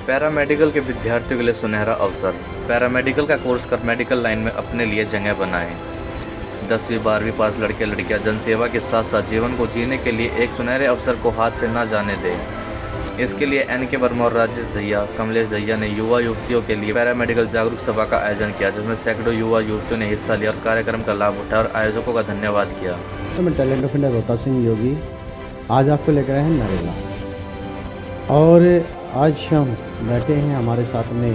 Paramedical के विद्यार्थियों के लिए सुनहरा अवसर। पैरामेडिकल का कोर्स कर मेडिकल लाइन में अपने लिए जगह बनाएं। 10वीं 12वीं पास लड़के लड़कियां जनसेवा के साथ साथ जीवन को जीने के लिए एक सुनहरे अवसर को हाथ से ना जाने दें। इसके लिए NK वर्मा और राजेश दहिया, कमलेश दहिया ने युवा युवतियों के लिए पैरामेडिकल जागरूक सभा का आयोजन किया, जिसमें सैकड़ों युवा युवतियों ने हिस्सा लिया और कार्यक्रम का लाभ उठाया और आयोजकों का धन्यवाद किया। मैं talent of India Rohta Singh Yogi आज आपको लेकर आए हैं नरेला, और आज हम बैठे हैं, हमारे साथ में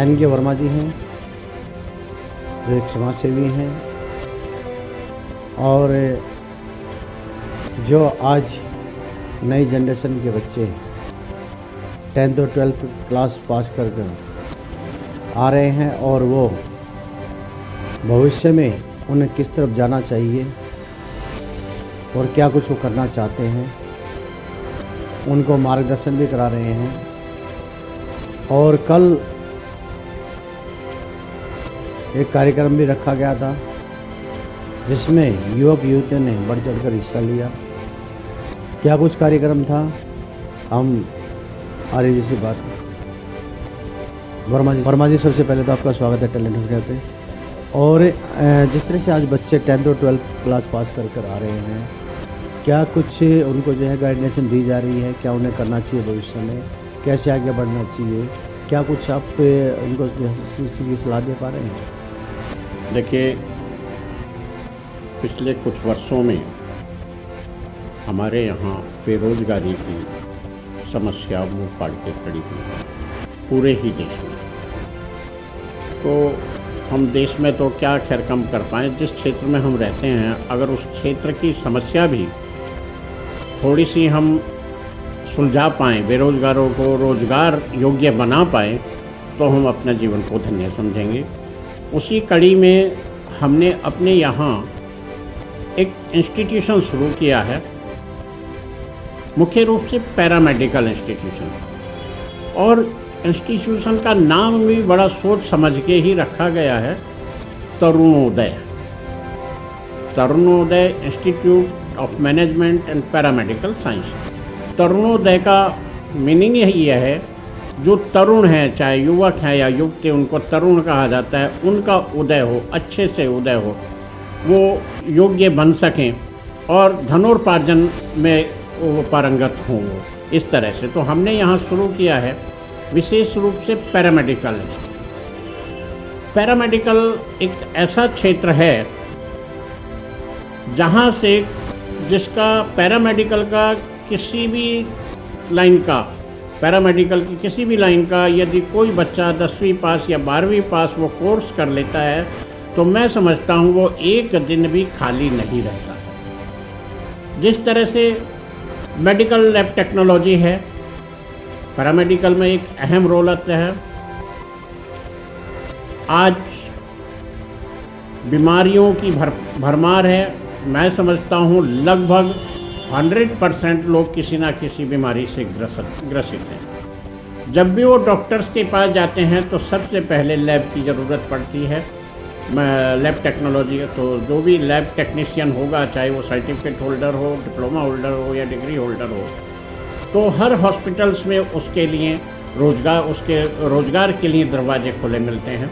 NK वर्मा जी हैं जो एक समाज सेवी हैं और जो आज नई जनरेशन के बच्चे 10th और 12th क्लास पास कर आ रहे हैं और वो भविष्य में उन्हें किस तरफ जाना चाहिए और क्या कुछ वो करना चाहते हैं, उनको मार्गदर्शन भी करा रहे हैं। और कल एक कार्यक्रम भी रखा गया था जिसमें युवक युवतियों ने बढ़ चढ़कर हिस्सा लिया। क्या कुछ कार्यक्रम था, हम आर्य जी से बात। वर्मा जी सबसे पहले तो आपका स्वागत है टैलेंट इंडिया पे। और जिस तरह से आज बच्चे 10th और 12th क्लास पास कर आ रहे हैं, क्या कुछ उनको जो है गाइडेंस दी जा रही है, क्या उन्हें करना चाहिए भविष्य में, कैसे आगे बढ़ना चाहिए, क्या कुछ आप उनको जो है इस चीज़ की सलाह दे पा रहे हैं? देखिए, पिछले कुछ वर्षों में हमारे यहाँ बेरोजगारी की समस्या मुँह फाड़ के खड़ी हुई है पूरे ही देश में। तो हम देश में तो क्या खैर कम कर पाएँ, जिस क्षेत्र में हम रहते हैं अगर उस क्षेत्र की समस्या भी थोड़ी सी हम सुलझा पाएँ, बेरोजगारों को रोजगार योग्य बना पाएँ, तो हम अपने जीवन को धन्य समझेंगे। उसी कड़ी में हमने अपने यहाँ एक इंस्टीट्यूशन शुरू किया है, मुख्य रूप से पैरामेडिकल इंस्टीट्यूशन। और इंस्टीट्यूशन का नाम भी बड़ा सोच समझ के ही रखा गया है, Tarunoday. Tarunoday institute of management and paramedical science. Tarunoday का मीनिंग यही है, जो तरुण हैं, चाहे युवक हैं या युवती, उनको तरुण कहा जाता है, उनका उदय हो, अच्छे से उदय हो, वो योग्य बन सकें और धनोपार्जन में वो पारंगत हों। इस तरह से तो हमने यहाँ शुरू किया है विशेष रूप से पैरामेडिकल। पैरामेडिकल एक ऐसा क्षेत्र है जहाँ से जिसका पैरामेडिकल का किसी भी लाइन का, पैरामेडिकल की किसी भी लाइन का यदि कोई बच्चा 10वीं पास या 12वीं पास वो कोर्स कर लेता है तो मैं समझता हूँ वो एक दिन भी खाली नहीं रहता। जिस तरह से मेडिकल लैब टेक्नोलॉजी है, पैरामेडिकल में एक अहम रोल आता है। आज बीमारियों की भरमार है, मैं समझता हूँ लगभग 100% लोग किसी ना किसी बीमारी से ग्रसित हैं। जब भी वो डॉक्टर्स के पास जाते हैं तो सबसे पहले लैब की ज़रूरत पड़ती है। लैब टेक्नोलॉजी, तो जो भी लैब टेक्नीशियन होगा, चाहे वो सर्टिफिकेट होल्डर हो, डिप्लोमा होल्डर हो या डिग्री होल्डर हो, तो हर हॉस्पिटल्स में उसके लिए रोज़गार के लिए दरवाजे खुले मिलते हैं।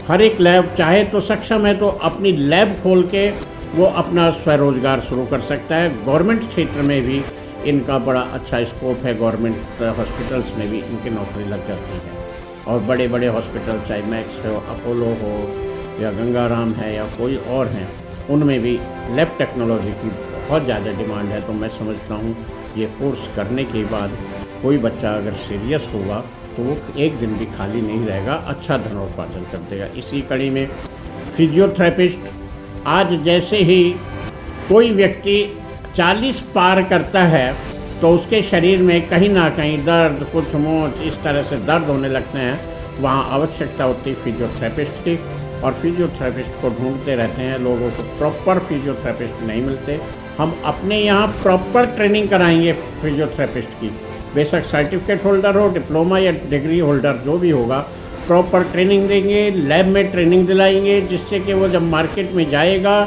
हर एक लैब चाहे तो सक्षम है तो अपनी लैब खोल के वो अपना स्वरोजगार शुरू कर सकता है। गवर्नमेंट क्षेत्र में भी इनका बड़ा अच्छा स्कोप है, गवर्नमेंट हॉस्पिटल्स में भी इनकी नौकरी लग जाती है। और बड़े बड़े हॉस्पिटल चाहे मैक्स हो, अपोलो हो या गंगाराम है या कोई और हैं, उनमें भी लैब टेक्नोलॉजी की बहुत ज़्यादा डिमांड है। तो मैं समझता हूँ ये कोर्स करने के बाद कोई बच्चा अगर सीरियस होगा तो वो एक दिन भी खाली नहीं रहेगा, अच्छा धनोपार्जन कर देगा। इसी कड़ी में फिजियोथेरेपिस्ट, आज जैसे ही कोई व्यक्ति 40 पार करता है तो उसके शरीर में कहीं ना कहीं दर्द, कुछ मोच, इस तरह से दर्द होने लगते हैं, वहाँ आवश्यकता होती है फिजियोथेरेपिस्ट की। और फिजियोथेरेपिस्ट को ढूंढते रहते हैं, लोगों को प्रॉपर फिजियोथेरेपिस्ट नहीं मिलते। हम अपने यहाँ प्रॉपर ट्रेनिंग कराएंगे फिजियोथेरेपिस्ट की, बेशक सर्टिफिकेट होल्डर हो, डिप्लोमा या डिग्री होल्डर जो भी होगा, प्रॉपर ट्रेनिंग देंगे, लैब में ट्रेनिंग दिलाएंगे, जिससे कि वो जब मार्केट में जाएगा,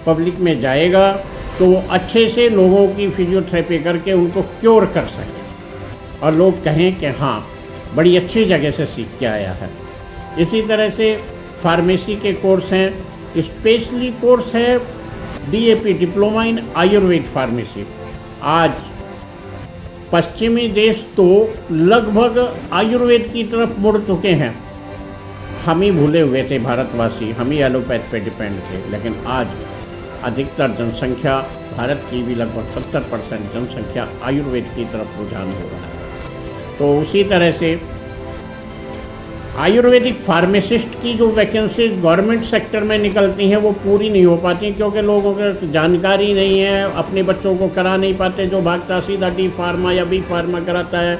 पब्लिक में जाएगा, तो वो अच्छे से लोगों की फिजियोथेरेपी करके उनको क्योर कर सके। और लोग कहें कि हाँ बड़ी अच्छी जगह से सीख के आया है। इसी तरह से फार्मेसी के कोर्स हैं, स्पेशली कोर्स है DAP diploma in Ayurveda pharmacy. आज पश्चिमी देश तो लगभग आयुर्वेद की तरफ मुड़ चुके हैं। हम ही भूले हुए थे भारतवासी, हम ही एलोपैथ पे डिपेंड थे, लेकिन आज अधिकतर जनसंख्या भारत की भी लगभग 70% जनसंख्या आयुर्वेद की तरफ रुझान हो रहा है। तो उसी तरह से आयुर्वेदिक फार्मासिस्ट की जो वैकेंसीज गवर्नमेंट सेक्टर में निकलती हैं वो पूरी नहीं हो पाती, क्योंकि लोगों को जानकारी नहीं है, अपने बच्चों को करा नहीं पाते। जो भागता सीधा D फार्मा या B फार्मा कराता है,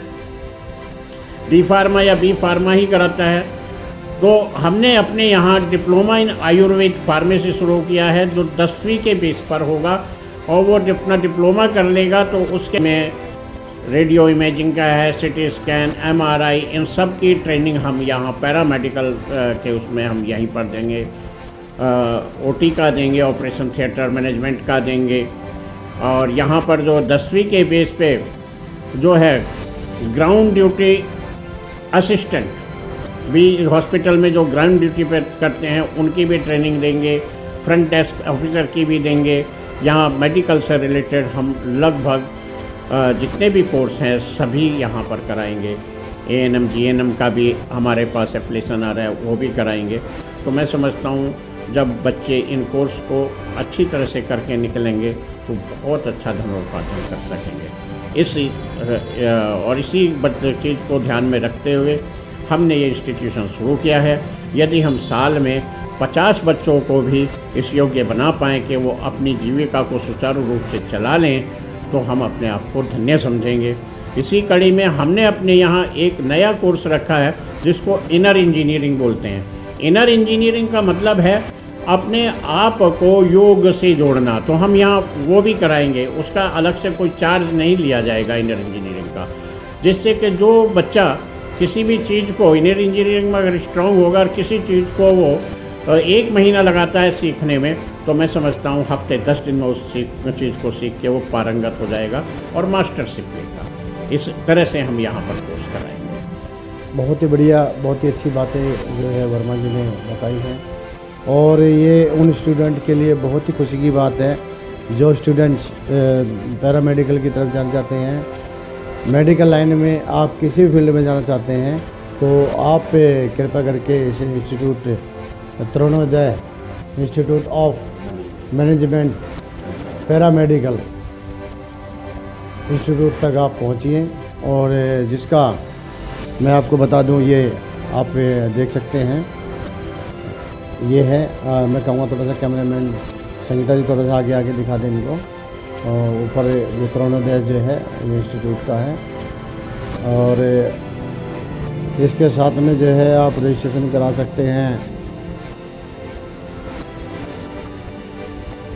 D फार्मा या B फार्मा ही कराता है। तो हमने अपने यहाँ डिप्लोमा इन आयुर्वेद फार्मेसी शुरू किया है, जो 10वीं के बेस पर होगा, और वो अपना डिप्लोमा कर लेगा तो उसके में रेडियो इमेजिंग का है, CT स्कैन, MRI, इन सब की ट्रेनिंग हम यहाँ पैरामेडिकल के उसमें हम यहीं पर देंगे। OT का देंगे, ऑपरेशन थिएटर मैनेजमेंट का देंगे। और यहाँ पर जो 10वीं के बेस पे जो है ग्राउंड ड्यूटी असिस्टेंट भी हॉस्पिटल में जो ग्राउंड ड्यूटी पे करते हैं उनकी भी ट्रेनिंग देंगे, फ्रंट डेस्क ऑफिसर की भी देंगे। यहाँ मेडिकल से रिलेटेड हम लगभग जितने भी कोर्स हैं सभी यहाँ पर कराएंगे। ANM GNM का भी हमारे पास एप्लीकेशन आ रहा है, वो भी कराएंगे। तो मैं समझता हूँ जब बच्चे इन कोर्स को अच्छी तरह से करके निकलेंगे तो बहुत अच्छा धनोपार्जन कर सकेंगे। इसी चीज़ को ध्यान में रखते हुए हमने ये इंस्टीट्यूशन शुरू किया है। यदि हम साल में 50 बच्चों को भी इस योग्य बना पाएँ कि वो अपनी जीविका को सुचारू रूप से चला लें तो हम अपने आप को धन्य समझेंगे। इसी कड़ी में हमने अपने यहाँ एक नया कोर्स रखा है जिसको इनर इंजीनियरिंग बोलते हैं। इनर इंजीनियरिंग का मतलब है अपने आप को योग से जोड़ना। तो हम यहाँ वो भी कराएंगे, उसका अलग से कोई चार्ज नहीं लिया जाएगा इनर इंजीनियरिंग का, जिससे कि जो बच्चा किसी भी चीज़ को इनर इंजीनियरिंग में अगर स्ट्रांग होगा और किसी चीज़ को वो 1 महीना लगाता है सीखने में, तो मैं समझता हूँ हफ्ते 10 दिन में उस चीज़ को सीख के वो पारंगत हो जाएगा और मास्टरशिप लेगा। इस तरह से हम यहाँ पर कोर्स कराएंगे। बहुत ही बढ़िया, बहुत ही अच्छी बातें जो है वर्मा जी ने बताई हैं, और ये उन स्टूडेंट के लिए बहुत ही खुशी की बात है जो स्टूडेंट्स पैरामेडिकल की तरफ जाना चाहते हैं। मेडिकल लाइन में आप किसी भी फील्ड में जाना चाहते हैं तो आप कृपया करके इस institute Tarunoday institute of management paramedical institute तक आप पहुँचिए, और जिसका मैं आपको बता दूं, ये आप देख सकते हैं, ये है मैं कहूँगा थोड़ा सा कैमरामैन संगीता जी थोड़ा सा आगे दिखा दें इनको। और ऊपर ये तरुणोदय जो है ये इंस्टीट्यूट का है, और इसके साथ में जो है आप रजिस्ट्रेशन करा सकते हैं।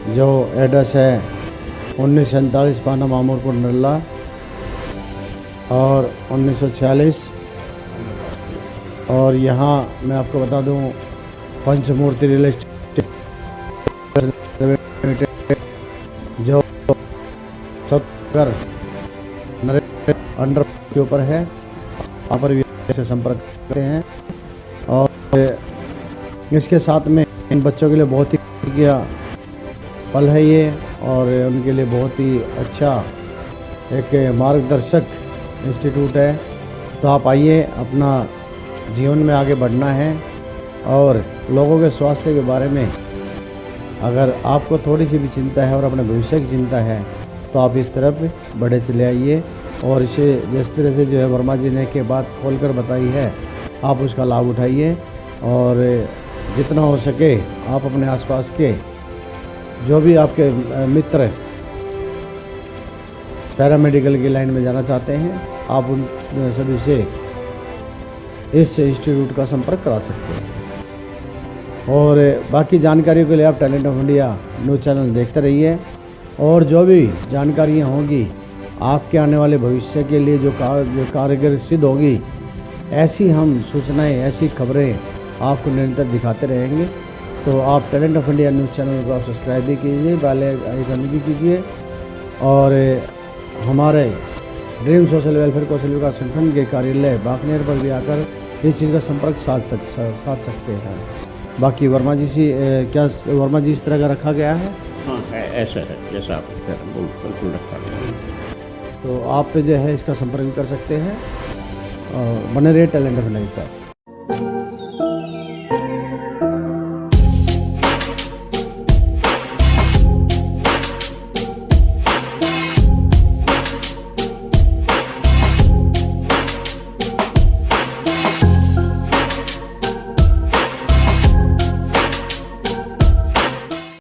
जो एड्रेस है 1947 पाना मामूरपुर नल्ला और 1946, और यहाँ मैं आपको बता दूँ पंचमूर्ति रियल एस्टेट जो छत्तर अंडर के ऊपर है, वहाँ पर भी से संपर्क करते हैं। और इसके साथ में इन बच्चों के लिए बहुत ही किया पल है ये, और उनके लिए बहुत ही अच्छा एक मार्गदर्शक इंस्टीट्यूट है। तो आप आइए, अपना जीवन में आगे बढ़ना है, और लोगों के स्वास्थ्य के बारे में अगर आपको थोड़ी सी भी चिंता है और अपने भविष्य की चिंता है तो आप इस तरफ बढ़े चले आइए। और इसे जिस तरह से जो है वर्मा जी ने के बात खोलकर बताई है, आप उसका लाभ उठाइए, और जितना हो सके आप अपने आसपास के जो भी आपके मित्र पैरामेडिकल की लाइन में जाना चाहते हैं, आप उन सभी से इस इंस्टीट्यूट का संपर्क करा सकते हैं। और बाकी जानकारी के लिए आप talent of India news channel देखते रहिए, और जो भी जानकारियाँ होंगी आपके आने वाले भविष्य के लिए जो कारगर सिद्ध होगी, ऐसी हम सूचनाएं, ऐसी खबरें आपको निरंतर दिखाते रहेंगे। तो आप talent of India news channel को आप सब्सक्राइब भी कीजिए, बेल आइकन भी कीजिए, और हमारे ड्रीम सोशल वेलफेयर कौशल विकास संगठन के कार्यालय बाकनेर पर भी आकर इस चीज़ का संपर्क साध सकते हैं। बाकी वर्मा जी से क्या वर्मा जी इस तरह का रखा गया है? हाँ ऐसा है जैसा आप कह रहे हैं, बिल्कुल रखा गया है। तो आप जो है इसका संपर्क कर सकते हैं और बने रहे टैलेंट ऑफ लाइफ साहब।